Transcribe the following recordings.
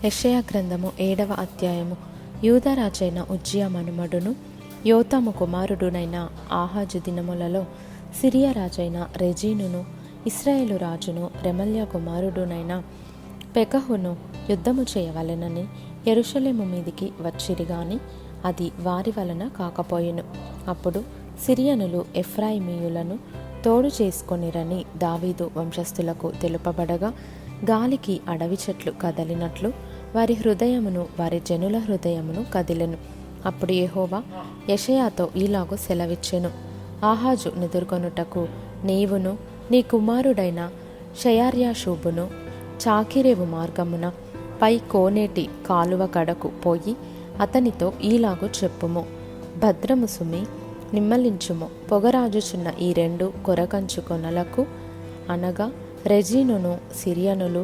యెషయా గ్రంథము 7వ అధ్యాయము. యూదారాజైన ఉజ్జియా మనుమడును యోతాము కుమారుడునైన ఆహాజు దినములలో సిరియా రాజైన రెజీనును ఇశ్రాయేలు రాజును రెమల్యా కుమారుడునైన పెకహును యుద్ధము చేయవలెనని యెరూషలేము మీదికి వచ్చిరి గాని అది వారి వలన కాకపోయెను. అప్పుడు సిరియనులు ఎఫ్రాయిమీయులను తోడు చేసుకొనిరని దావీదు వంశస్థులకు తెలుపబడగా, గాలికి అడవి చెట్లు కదలినట్లు వారి హృదయమును వారి జనుల హృదయమును కదిలెను. అప్పుడు యెహోవా యెషయాతో ఈలాగు సెలవిచ్చెను: ఆహాజు నిదుర్కొనుటకు నీవును నీ కుమారుడైన షయర్యాషూబును చాకిరేవు మార్గమున పై కోనేటి కాలువ కడకు పోయి అతనితో ఈలాగు చెప్పుము: భద్రము సుమి, నిమ్మలించుము. పొగరాజుచున్న ఈ 2 కొరకంచు కొనలకు అనగా రెజీనును సిరియనులు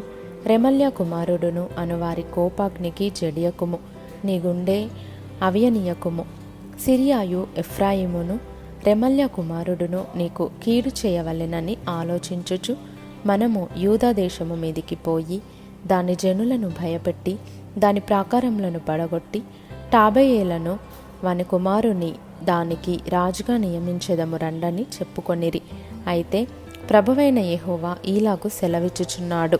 రెమల్యా కుమారుడును అనువారి కోపాగ్నికి జడియకుము. నీ గుండె అవియనీయకుము. సిరియాయు ఎఫ్రాయిమును రెమల్యా కుమారుడును నీకు కీడు చేయవలెనని ఆలోచించుచు మనము యూదా దేశము మీదికి పోయి దాని జనులను భయపెట్టి దాని ప్రాకారములను పడగొట్టి టాబెయేలను వాని కుమారుని దానికి రాజుగా నియమించెదము రండని చెప్పుకొనిరి. అయితే ప్రభువైన యెహోవా ఈలాగు సెలవిచ్చుచున్నాడు: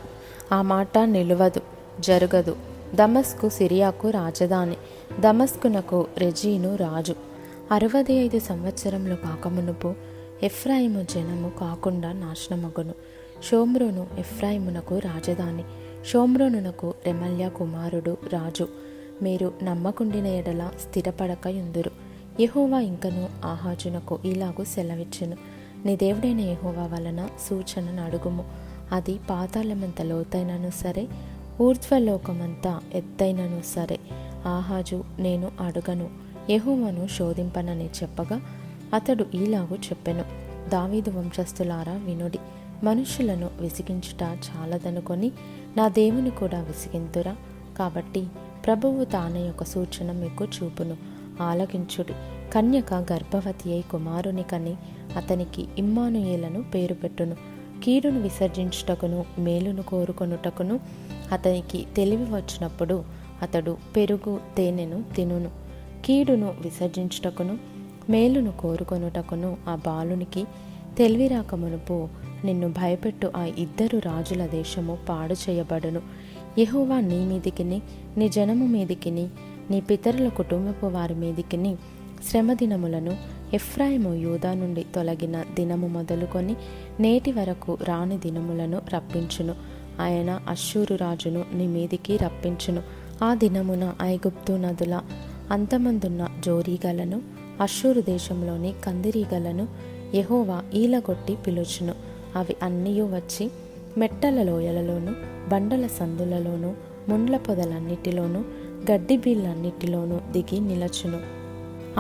ఆ మాట నిలువదు, జరగదు. దమస్కు సిరియాకు రాజధాని, దమస్కునకు రెజీను రాజు. 65 సంవత్సరములు కాకమునుపు ఎఫ్రాయిము జనము కాకుండా నాశనమగును. షోమ్రోను ఎఫ్రాయిమునకు రాజధాని, షోమ్రోనునకు రెమల్యా కుమారుడు రాజు. మీరు నమ్మకుండిన ఎడల స్థిరపడక యుందురు. యెహోవా ఇంకను ఆహాజునకు ఇలాగు సెలవిచ్చెను: నీ దేవుడైన యెహోవా వలన సూచనను అడుగుము. అది పాతాళమంత లోతైనను సరే, ఊర్ధ్వలోకమంత ఎత్తైనను సరే. ఆహాజు నేను అడుగను, యెహోవాను శోధింపనని చెప్పగా అతడు ఈలాగు చెప్పెను: దావీదు వంశస్థులారా వినుడి. మనుషులను విసిగించుట చాలదనుకొని నా దేవుని కూడా విసిగింతురా? కాబట్టి ప్రభువు తానే ఒక సూచన మీకు చూపును. ఆలకించుడి. కన్యక గర్భవతి అయి కుమారుని కని అతనికి ఇమ్మానుయేలను పేరు పెట్టును. కీడును విసర్జించుటకును మేలును కోరుకొనుటకును అతనికి తెలివి వచ్చినప్పుడు అతడు పెరుగు తేనెను తినును. కీడును విసర్జించుటకును మేలును కోరుకొనుటకును ఆ బాలునికి తెలివి రాకమునుపు నిన్ను భయపెట్టు ఆ 2 రాజుల దేశము పాడు చేయబడును. యెహోవా నీ మీదికిని నీ జనము మీదికిని నీ పితరుల కుటుంబపు వారి మీదికిని శ్రమ దినములను ఎఫ్రాయిము యూదా నుండి తొలగిన దినము మొదలుకొని నేటి వరకు రాని దినములను రప్పించును. ఆయన అష్షూరు రాజును నీ మీదికి రప్పించును. ఆ దినమున ఐగుప్తు నదుల అంతమందున్న జోరీగలను అష్షూరు దేశంలోని కందిరీగలను యెహోవా ఈలగొట్టి పిలుచును. అవి అన్నీయూ వచ్చి మెట్టల లోయలలోను బండల సందులలోను ముండ్ల పొదలన్నిటిలోనూ గడ్డి బీళ్ళన్నిటిలోనూ దిగి నిలచును.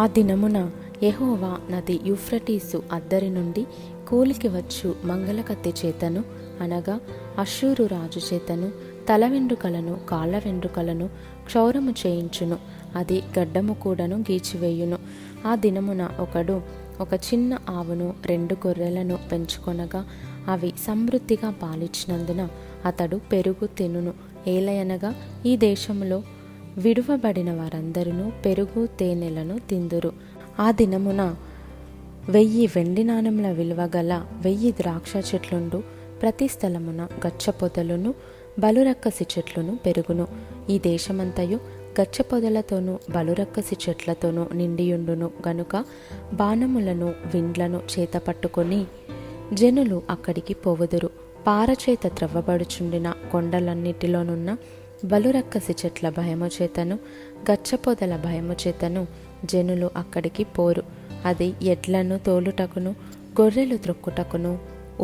ఆ దినమున యెహోవా నది యూఫ్రటీసు అద్దరి నుండి కూలికి వచ్చు మంగళకత్తి చేతను అనగా అష్షూరు రాజు చేతను తల వెండ్రుకలను కాళ్ళ వెండ్రుకలను క్షౌరము చేయించును. అది గడ్డము కూడాను గీచివేయును. ఆ దినమున ఒకడు ఒక చిన్న ఆవును 2 గొర్రెలను పెంచుకొనగా అవి సమృద్ధిగా పాలిచ్చినందున అతడు పెరుగు తినును. ఏలయనగా ఈ దేశంలో విడువబడిన వారందరూ పెరుగు తేనెలను తిందురు. ఆ దినమున 1000 వెండి నాణెముల విలువ గల 1000 ద్రాక్ష చెట్లుండు. ప్రతి స్థలమున గచ్చ పొదలును బలురక్కసి చెట్లును పెరుగును. ఈ దేశమంతయు గచ్చ పొదలతోనూ బలురక్కసి చెట్లతోనూ నిండియుండును గనుక బాణములను విండ్లను చేత పట్టుకొని జనులు అక్కడికి పోవుదురు. పారచేత త్రవ్వబడుచుండిన కొండలన్నిటిలోనున్న బలురక్కసి చెట్ల భయము చేతను గచ్చ పొదల భయము చేతను జనులు అక్కడికి పోరు. అది ఎడ్లను తోలుటకును గొర్రెలు త్రొక్కుటకును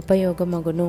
ఉపయోగమగును.